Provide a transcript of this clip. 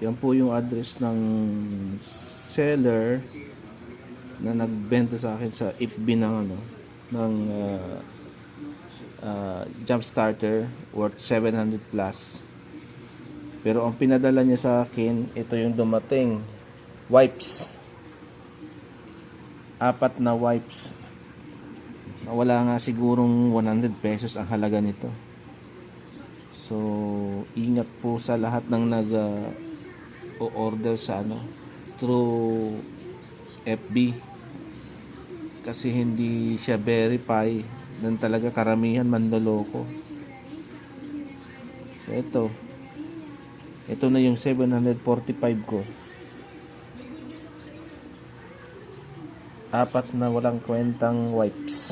Yan po yung address ng seller na nagbenta sa akin sa FB ng ng jump starter worth 700 plus. Pero ang pinadala niya sa akin, ito yung dumating. Wipes. 4 na wipes. Wala nga sigurong 100 pesos ang halaga nito. So, ingat po sa lahat ng o-order sa through FB, kasi hindi siya verify, dan talaga karamihan manloloko. So ito na yung 745 ko. 4 na walang kwentang wipes.